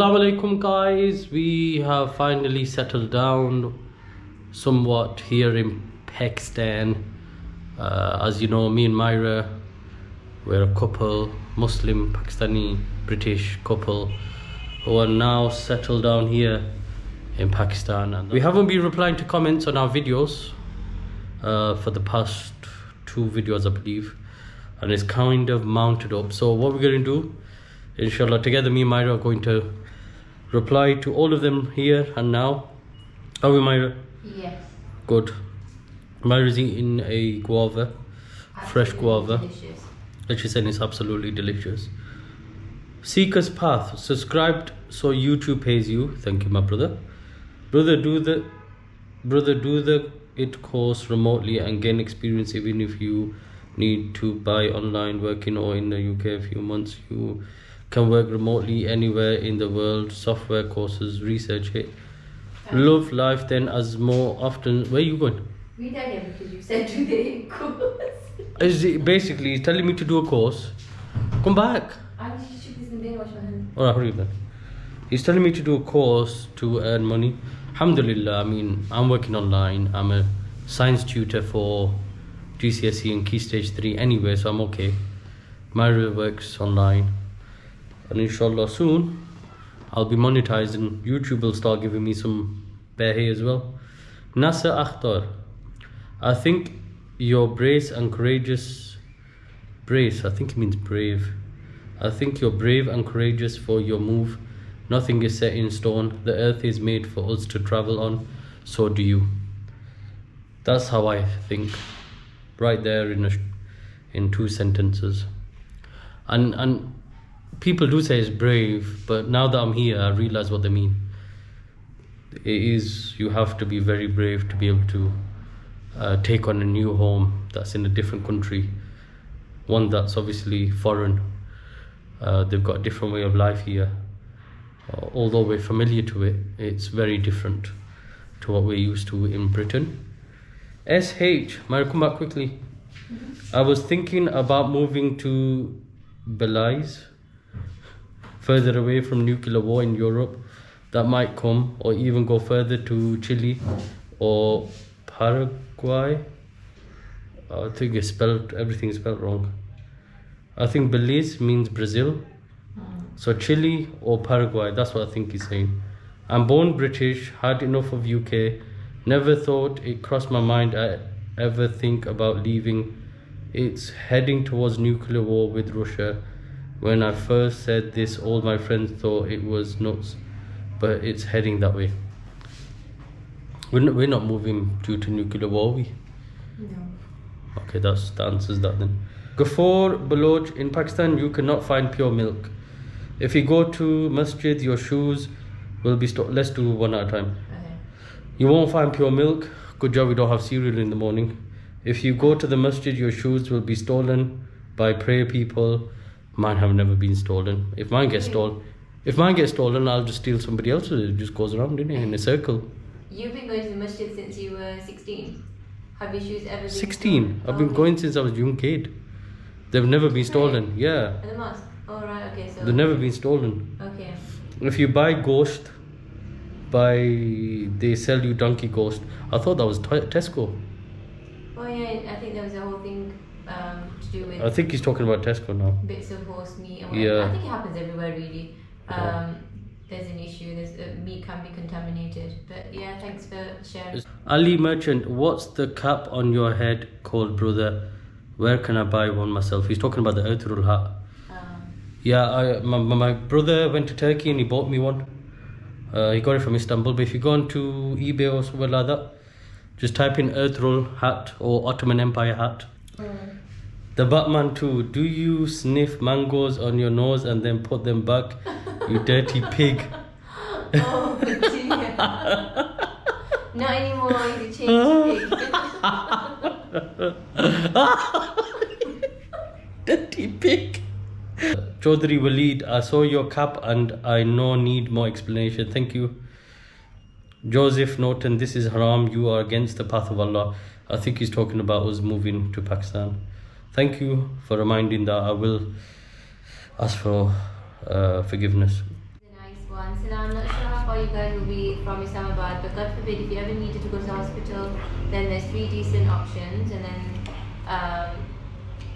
Assalamu alaikum guys, we have finally settled down somewhat here in Pakistan. As you know, me and Myra, we're a couple, Muslim, Pakistani, British couple who are now settled down here in Pakistan. And we haven't been replying to comments on our videos for the past 2 videos I believe, and it's kind of mounted up. So what we're going to do, inshallah, together me and Myra are going to reply to all of them here and now. Are we, Myra? Yes. Good. Myra's eating a guava, fresh guava. Delicious. That she said is absolutely delicious. Seeker's Path, subscribed so YouTube pays you. Thank you, my brother. Brother, do the it course remotely and gain experience even if you need to buy online, working or in the UK a few months. You can work remotely anywhere in the world. Software courses, research it. Love life then as more often. Where are you going? We done it because you said do the course. Basically, he's telling me to do a course. Come back. I should this and then wash my hands. Alright, hurry up then. He's telling me to do a course to earn money. Alhamdulillah, I mean, I'm working online. I'm a science tutor for GCSE and Key Stage 3 anyway, so I'm okay. Myra works online. And inshallah soon I'll be monetized and YouTube will start giving me some pay as well. Nasser Akhtar, I think you're brave and courageous. Brace, I think it means brave. I think you're brave and courageous for your move. Nothing is set in stone. The earth is made for us to travel on. So do you. That's how I think. Right there in 2 sentences. And people do say it's brave, but now that I'm here, I realize what they mean. It is, you have to be very brave to be able to take on a new home that's in a different country, one that's obviously foreign. They've got a different way of life here. Although we're familiar to it, it's very different to what we're used to in Britain. SH, Myra, come back quickly. I was thinking about moving to Belize, further away from nuclear war in Europe that might come, or even go further to Chile or Paraguay. I think it's everything's spelled wrong. I think Belize means Brazil, so Chile or Paraguay, that's what I think he's saying. I'm born British, had enough of UK, never thought it crossed my mind I ever think about leaving. It's heading towards nuclear war with Russia. When I first said this, all my friends thought it was nuts, but it's heading that way. We're not moving due to nuclear war, are we? No. Okay, that answers that then. Ghafoor Baloch, in Pakistan you cannot find pure milk. If you go to masjid, your shoes will be stolen. Let's do one at a time. Okay. You won't find pure milk. Good job we don't have cereal in the morning. If you go to the masjid, your shoes will be stolen by prayer people. Mine have never been stolen. If mine gets stolen, I'll just steal somebody else's. It just goes around, isn't it, in a circle. You've been going to the masjid since you were 16. Have your shoes ever been 16. stolen? I've been going since I was a young kid. They've never been stolen. Yeah. At the mosque? Oh right, okay, so They've never been stolen. okay. If you buy ghost, they sell you donkey ghost. I thought that was Tesco. Oh yeah, I think there was a whole thing to do with I think he's talking about Tesco now. bits of horse meat and whatever. Yeah. I think it happens everywhere really. There's an issue, meat can be contaminated. But yeah, thanks for sharing. Ali Merchant, what's the cap on your head called, brother? Where can I buy one myself? He's talking about the Ertugrul hat. Yeah, my brother went to Turkey and he bought me one. He got it from Istanbul. But if you go onto eBay or somewhere like that, just type in Ertugrul hat or Ottoman Empire hat. The Batman too. Do you sniff mangoes on your nose and then put them back? You dirty pig. Oh dear. Not anymore, you changed pig. Dirty pig. Chaudhry Waleed, I saw your cap and I no need more explanation. Thank you. Joseph Norton, this is haram. You are against the path of Allah. I think he's talking about us moving to Pakistan. Thank you for reminding that. I will ask for forgiveness. A nice one. So now I'm not sure how far you guys will be from Islamabad, but God forbid if you ever needed to go to the hospital, then there's 3 decent options, and then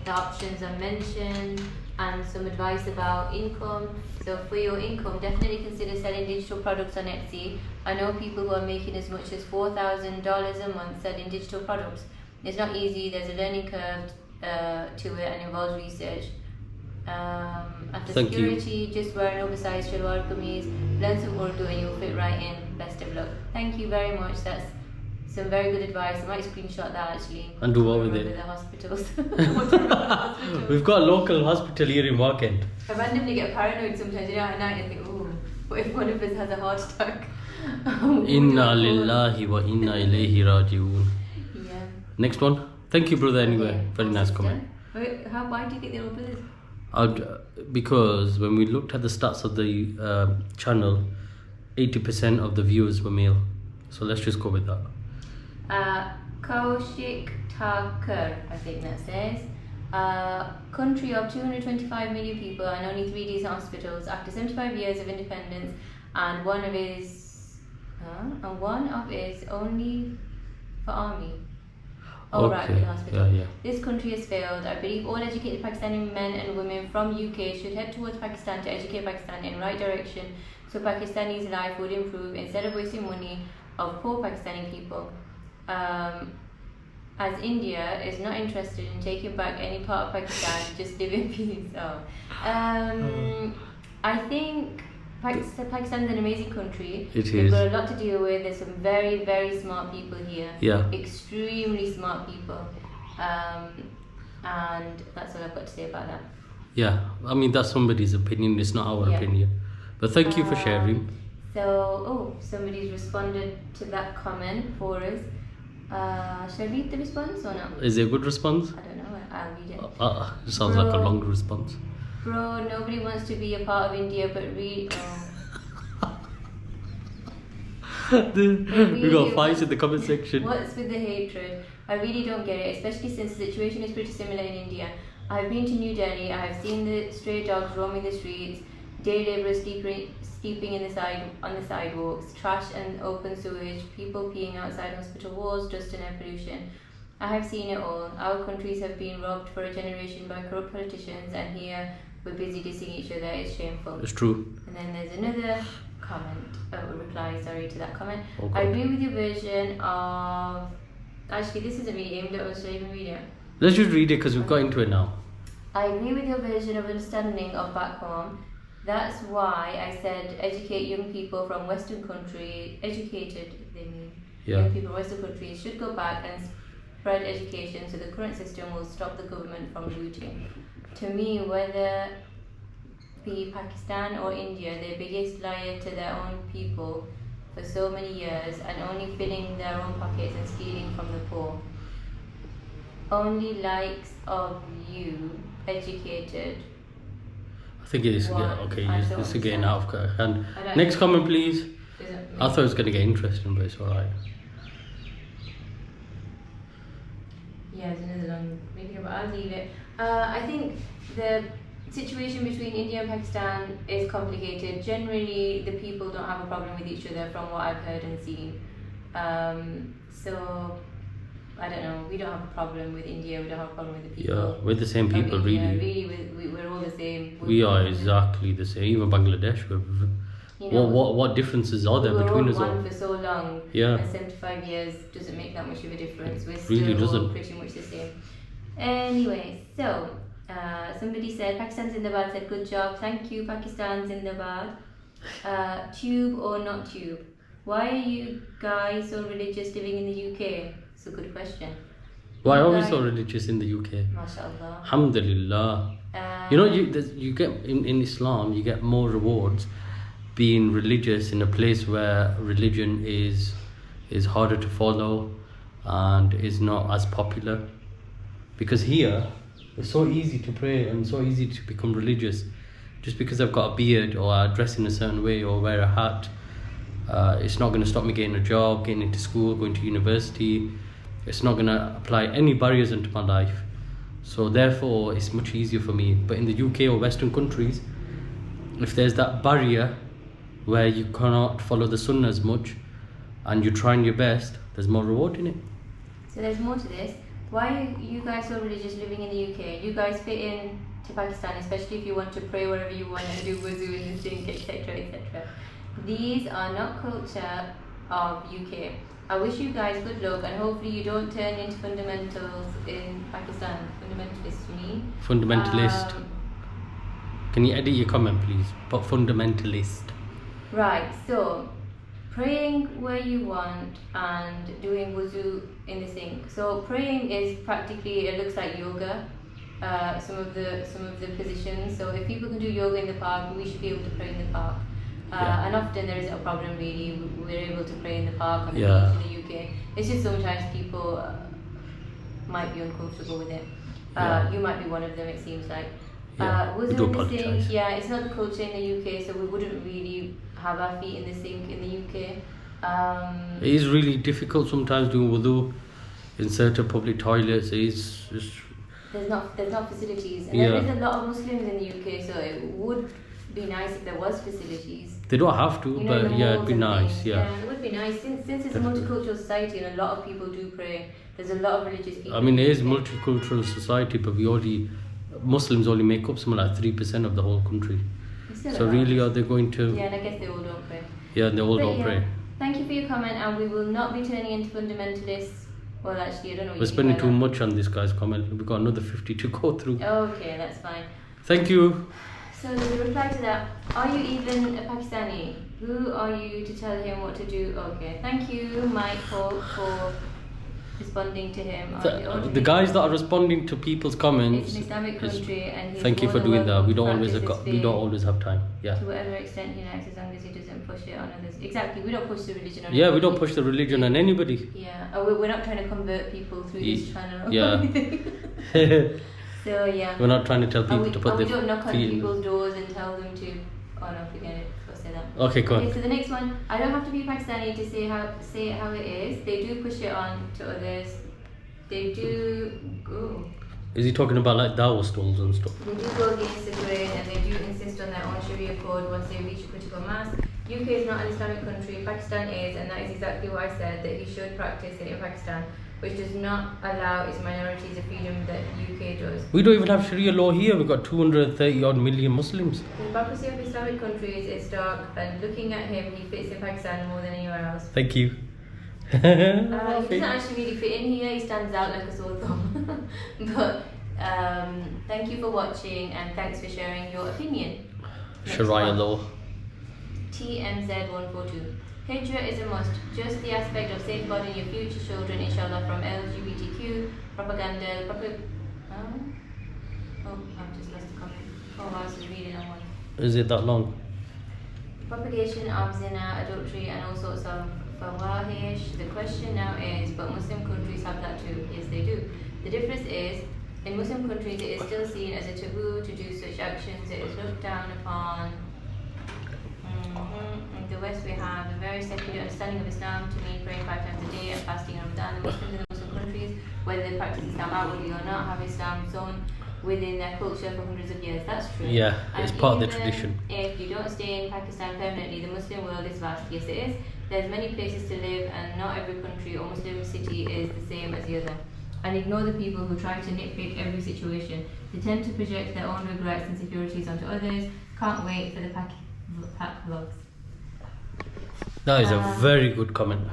the options are mentioned and some advice about income. So for your income, definitely consider selling digital products on Etsy. I know people who are making as much as $4,000 a month selling digital products. It's not easy, there's a learning curve to it and involves research. After security, just wear an oversized shalwar kameez, learn some Urdu and you'll fit right in. Best of luck. Thank you very much. That's some very good advice. I might screenshot that actually. And do what with it? The hospitals. We've got a local hospital here in Markend. I randomly get paranoid sometimes, you know, at night and think, oh, what if one of us has a heart attack? Inna lillahi wa inna ilayhi raji'un. Yeah. Next one. Thank you, brother, anyway. Okay. Very nice comment. Wait, why do you think they're all brothers? Because when we looked at the stats of the channel, 80% of the viewers were male. So let's just go with that. Kaushik Thakur, I think that says. Country of 225 million people and only 3 decent hospitals after 75 years of independence, and one of is only for army. Oh, okay. Right, for the hospital. Yeah. This country has failed. I believe all educated Pakistani men and women from UK should head towards Pakistan to educate Pakistan in the right direction so Pakistani's life would improve instead of wasting money of poor Pakistani people. As India is not interested in taking back any part of Pakistan, just live in peace. I think Pakistan's an amazing country. They've got a lot to deal with. There's some very, very smart people here. Yeah. Extremely smart people. And that's all I've got to say about that. Yeah, I mean, that's somebody's opinion, it's not our opinion. But thank you for sharing. So, somebody's responded to that comment for us. Shall I read the response or not? Is it a good response? I don't know, I'll read it. It sounds like a long response. Bro, nobody wants to be a part of India, but we got fights in the comment section. What's with the hatred? I really don't get it, especially since the situation is pretty similar in India. I've been to New Delhi, I have seen the stray dogs roaming the streets, day labourers sleeping on the sidewalks, trash and open sewage, people peeing outside hospital walls, dust and air pollution. I have seen it all. Our countries have been robbed for a generation by corrupt politicians, and here we're busy dissing each other. It's shameful. It's true. And then there's another reply to that comment. I agree with your version of... Actually, this isn't really aimed at us, should I even read it? Let's just read it because we've got into it now. I agree with your version of understanding of back home. That's why I said educate young people from Western countries, young people from Western countries should go back and spread education so the current system will stop the government from looting. To me, whether be Pakistan or India, the biggest liar to their own people for so many years and only filling their own pockets and stealing from the poor. Only likes of you, educated. I think it is. It's getting out of hand. Next comment, please. I thought it was going to get interesting, but it's alright. Yeah, there's another long video, but I'll leave it. I think the situation between India and Pakistan is complicated. Generally, the people don't have a problem with each other from what I've heard and seen. So, I don't know, we don't have a problem with India, we don't have a problem with the people. Yeah, we're the same people, really. We're all the same. We are exactly the same. Even Bangladesh, what differences are there between us all? We were one for so long, and 75 years doesn't make that much of a difference. We're still all pretty much the same. Anyway, so somebody said Pakistan Zindabad, said good job. Thank you, Pakistan Zindabad. Tube or not tube? Why are you guys so religious living in the UK? It's a good question. Why are we so religious in the UK? MashaAllah. Alhamdulillah. You get in Islam, you get more rewards being religious in a place where religion is harder to follow and is not as popular. Because here, it's so easy to pray and so easy to become religious. Just because I've got a beard or I dress in a certain way or wear a hat, it's not going to stop me getting a job, getting into school, going to university. It's not going to apply any barriers into my life. So therefore, it's much easier for me. But in the UK or Western countries, if there's that barrier where you cannot follow the sunnah as much and you're trying your best, there's more reward in it. So there's more to this. Why are you guys so religious living in the UK? You guys fit in to Pakistan, especially if you want to pray wherever you want and do wuzu in the sink, etc, etc. These are not culture of UK. I wish you guys good luck and hopefully you don't turn into fundamentals in Pakistan. Fundamentalists, you mean? Fundamentalist. Can you edit your comment, please? Put fundamentalist. Right, so praying where you want and doing wuzu in the sink. So praying is practically, it looks like yoga. Some of the positions. So if people can do yoga in the park, we should be able to pray in the park. And often there isn't a problem really. We're able to pray in the park on the beach in the UK. It's just sometimes people might be uncomfortable with it. You might be one of them, it seems like. We do apologise. It's not the culture in the UK, so we wouldn't really have our feet in the sink in the UK. It is really difficult sometimes doing wudu in certain public toilets. There's not facilities, and there is a lot of Muslims in the UK, so it would be nice if there was facilities. They don't have to, but it'd be nice. Yeah, it would be nice since it's a multicultural society and a lot of people do pray. There's a lot of religious people. I mean, it is multicultural society, but Muslims only make up something like 3% of the whole country. So really, are they going to? Yeah, and I guess they all don't pray. Yeah, they all don't pray. Thank you for your comment, and we will not be turning into fundamentalists. Well, actually, I don't know. We're spending too much on this guy's comment. We've got another 50 to go through. Okay, that's fine. Thank you. So there's a reply to that. Are you even a Pakistani? Who are you to tell him what to do? Okay, thank you, Mike, for responding to him. The guys that are responding to people's comments. It's an Islamic country, and thank you for doing that. We don't always have time. Yeah. To whatever extent he likes, as long as he doesn't push it on others. Exactly. We don't push the religion on. Yeah, we don't push the religion on anybody. Yeah. We're not trying to convert people through this channel. Yeah. So yeah. We're not trying to tell people to put their feet. We don't knock on people's doors and tell them to. Oh no, forget it. I'll say that. Okay, go on. Okay, so the next one. I don't have to be Pakistani to say it how it is. They do push it on to others. They do go. Is he talking about like dawah stalls and stuff? They do go against the grain and they do insist on their own Sharia code once they reach a critical mass. UK is not an Islamic country, Pakistan is, and that is exactly why I said that he should practice it in Pakistan, which does not allow its minorities the freedom that UK does. We don't even have Sharia law here. We've got 230 odd million Muslims. The hypocrisy of Islamic countries is stark, and looking at him, he fits in Pakistan more than anywhere else. Thank you. He doesn't actually really fit in here, he stands out like a sore thumb. But thank you for watching and thanks for sharing your opinion. Sharia law. TMZ142. Hijrah is a must, just the aspect of safeguarding your future children, inshallah, from LGBTQ propaganda. I've just lost the comment. Oh, I was just reading that one. Is it that long? Propagation of zina, adultery, and all sorts of fawahish. The question now is, but Muslim countries have that too. Yes, they do. The difference is, in Muslim countries, it is still seen as a taboo to do such actions. It is looked down upon. In the West, we have a very secular understanding of Islam to mean praying 5 times a day and fasting on Ramadan. The Muslims in the Muslim countries, whether they practice Islam outwardly or not, have Islam zone within their culture for hundreds of years. That's true. Yeah, it's part of the tradition. If you don't stay in Pakistan permanently, the Muslim world is vast. Yes, it is. There's many places to live, and not every country or Muslim city is the same as the other. And ignore the people who try to nitpick every situation. They tend to project their own regrets and insecurities onto others. Can't wait for the pack vlogs. That is a very good comment.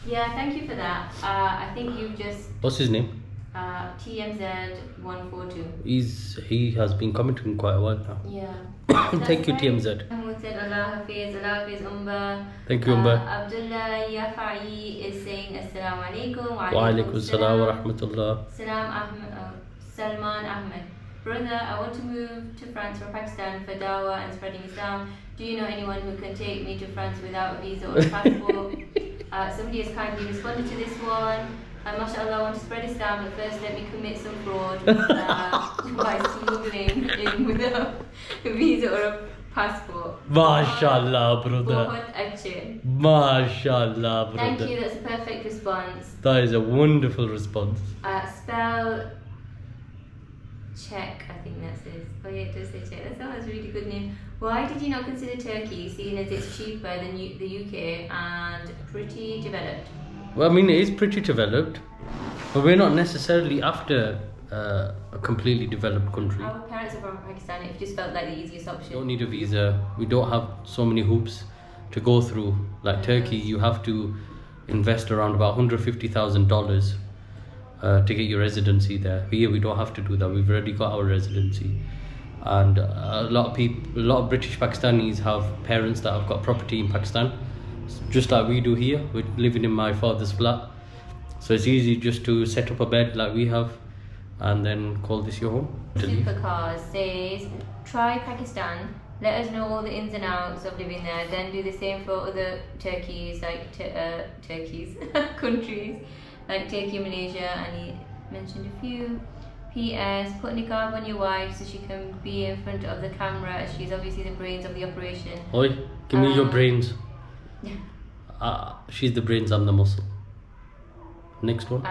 Yeah, thank you for that. I think you've just... What's his name? TMZ142. He has been commenting quite a while now. Yeah. Thank you, TMZ. Someone said Allah Hafiz, Umba. Thank you, Umba. Abdullah Yafa'i is saying Assalamu alaikum. Wa alaikum assalam wa rahmatullah. Salman Ahmed. Brother, I want to move to France or Pakistan for dawah and spreading Islam. Do you know anyone who can take me to France without a visa or a passport? Somebody has kindly responded to this one. MashaAllah, I want to spread Islam, but first let me commit some fraud by smuggling in without a visa or a passport. MashaAllah, brother. MashaAllah, brother. Thank you, that's a perfect response. That is a wonderful response. Spell check, I think that says. Oh yeah, it does say check. That's a really good name. Why did you not consider Turkey, seeing as it's cheaper than the UK and pretty developed? Well, I mean, it is pretty developed, but we're not necessarily after a completely developed country. Our parents are from Pakistan. It just felt like the easiest option. We don't need a visa. We don't have so many hoops to go through. Like Turkey, you have to invest around about $150,000 to get your residency there. Here, we don't have to do that. We've already got our residency. And a lot of British Pakistanis have parents that have got property in Pakistan, just like we do here. We're living in my father's flat, so it's easy just to set up a bed like we have and then call this your home. Supercars says, try Pakistan, let us know all the ins and outs of living there, then do the same for other countries like Turkey, Malaysia, and he mentioned a few. P.S. Put niqab on your wife so she can be in front of the camera, as she's obviously the brains of the operation. Oi, give me your brains. She's the brains, I'm the muscle. Next one.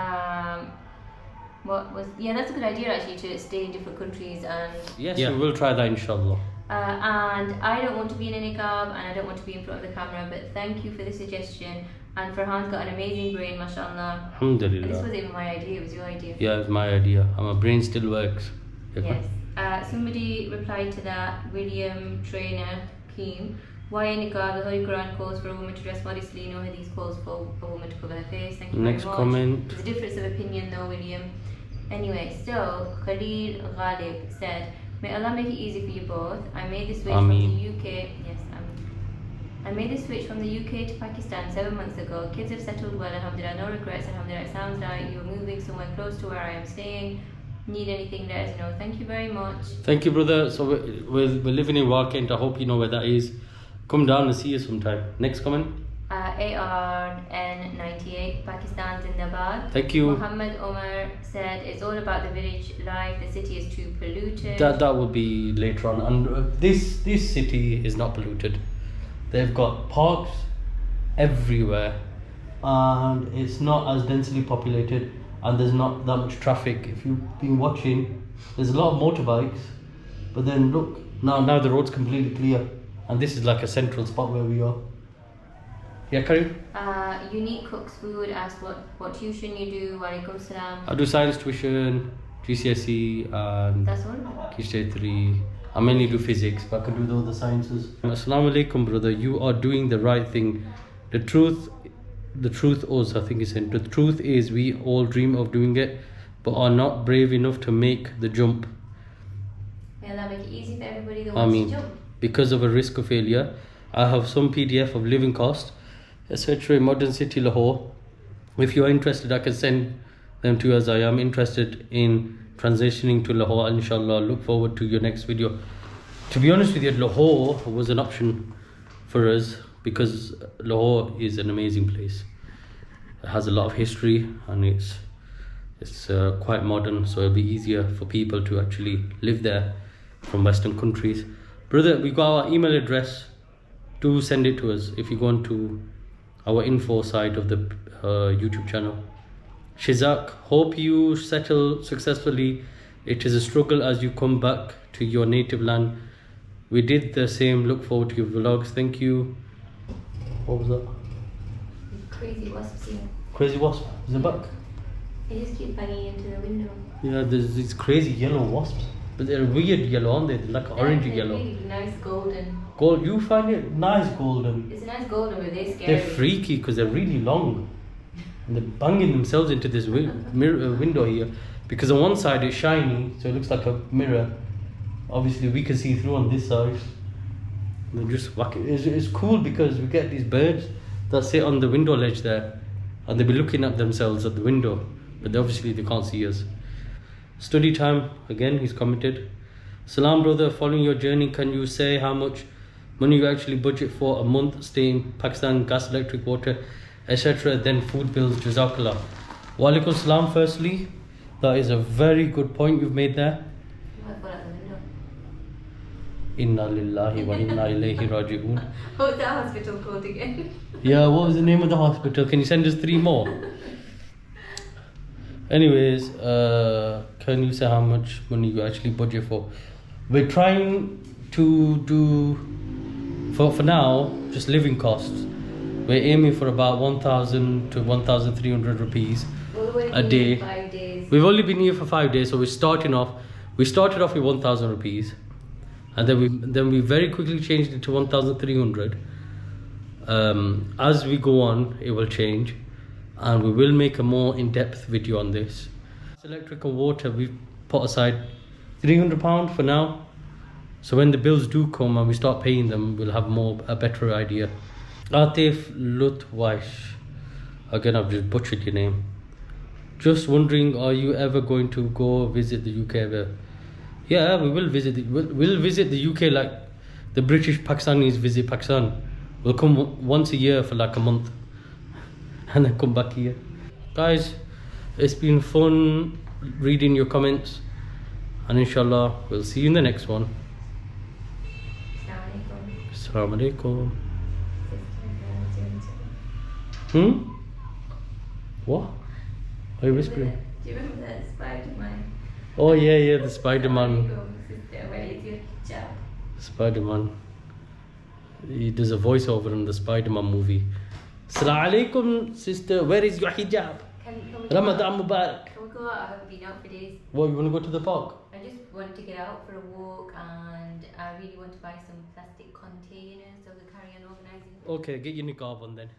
That's a good idea actually, to stay in different countries. And yes, we will try that inshallah. And I don't want to be in a niqab and I don't want to be in front of the camera, but thank you for the suggestion. And Farhan's got an amazing brain, mashallah. Alhamdulillah. This wasn't even my idea, it was your idea. Yeah, it was my idea. And my brain still works. Yes. Somebody replied to that, William Trainer Keem. Why in niqab? The Holy Quran calls for a woman to dress modestly. No hadith calls for a woman to cover her face. Thank you Next very much. comment. There's a difference of opinion though, William. Anyway, so Khalil Ghalib said, may Allah make it easy for you both. I made the switch from the UK. Yes, I made the switch from the UK to Pakistan 7 months ago. Kids have settled well, Alhamdulillah, no regrets, Alhamdulillah. It sounds like you're moving somewhere close to where I am staying. Need anything, let us know. Thank you very much. Thank you, brother. So we're living in Warkent. I hope you know where that is. Come down and see us sometime. Next comment. ARN98, Pakistan Zindabad. Thank you. Muhammad Omar said, it's all about the village life. The city is too polluted. That will be later on. And this city is not polluted. They've got parks everywhere, and it's not as densely populated, and there's not that much traffic. If you've been watching, there's a lot of motorbikes, but then look, now the road's completely clear, and this is like a central spot where we are. Yeah, Karim? Unique Cooks Food asked what tuition you do. Walaikum salam. I do science tuition, GCSE, and That's all. Key Stage 3. I mainly do physics, but I can do all the sciences. Assalamu alaikum, brother. You are doing the right thing. The truth is we all dream of doing it, but are not brave enough to make the jump. May Allah make it easy for everybody that wants to jump. Because of a risk of failure. I have some PDF of living cost, etc. in Modern City, Lahore. If you are interested, I can send them to you, as I am interested in transitioning to Lahore. Inshallah, look forward to your next video. To be honest with you, Lahore was an option for us because Lahore is an amazing place. It has a lot of history and it's quite modern, so it'll be easier for people to actually live there from Western countries. Brother, we got our email address. Do send it to us if you go on to our info side of the YouTube channel. Shizak, hope you settle successfully. It is a struggle as you come back to your native land. We did the same. Look forward to your vlogs. Thank you. What was that? Crazy wasps here. Crazy wasp? Is it back? They just keep banging into the window. Yeah, there's these crazy yellow wasps. But they're weird yellow, aren't they? They're like orangey yellow. Really nice golden. Gold, you find it nice golden. It's a nice golden, but they're scary. They're freaky because they're really long. And they're banging themselves into this window here. Because on one side it's shiny, so it looks like a mirror. Obviously we can see through on this side. They're just whacking. It's cool because we get these birds that sit on the window ledge there. And they'll be looking at themselves at the window. But obviously they can't see us. Study time, again he's commented. Salam brother, following your journey, can you say how much money you actually budget for a month stay in Pakistan, gas, electric, water, etc. then food bills? Jazakallah. Wa alaikum salam. Firstly, that is a very good point you've made there. Inna lillahi wa inna ilayhi raji'un. What's that hospital called again? Yeah, what was the name of the hospital? Can you send us 3 more? Anyways, can you say how much money you actually budget for? We're trying to do for now just living costs. We're aiming for about 1,000 to 1,300 rupees a day. 5 days. We've only been here for 5 days, so we're starting off. We started off with 1,000 rupees, and then we very quickly changed it to 1,300. As we go on, it will change, and we will make a more in-depth video on this. Electric and water, we've put aside £300 for now. So when the bills do come and we start paying them, we'll have a better idea. Atif Lutwaish, again I've just butchered your name. Just wondering, are you ever going to go visit the UK ever? Yeah, we will visit. We'll visit the UK like the British Pakistanis visit Pakistan. We'll come once a year for like a month, and then come back here. Guys, it's been fun reading your comments, and inshallah we'll see you in the next one. Assalamu alaikum. What? Are you whispering? Do you remember that Spider-Man? Oh yeah, the Spider-Man. Where is your hijab? Spider-Man. He does a voiceover in the Spider-Man movie. Assalamu alaikum, sister. Where is your hijab? Can we Ramadan Mubarak. Can we go out? I haven't been out for days. What, you want to go to the park? I just wanted to get out for a walk, and I really want to buy some plastic containers so we can carry on organising. Okay, get your niqab on then.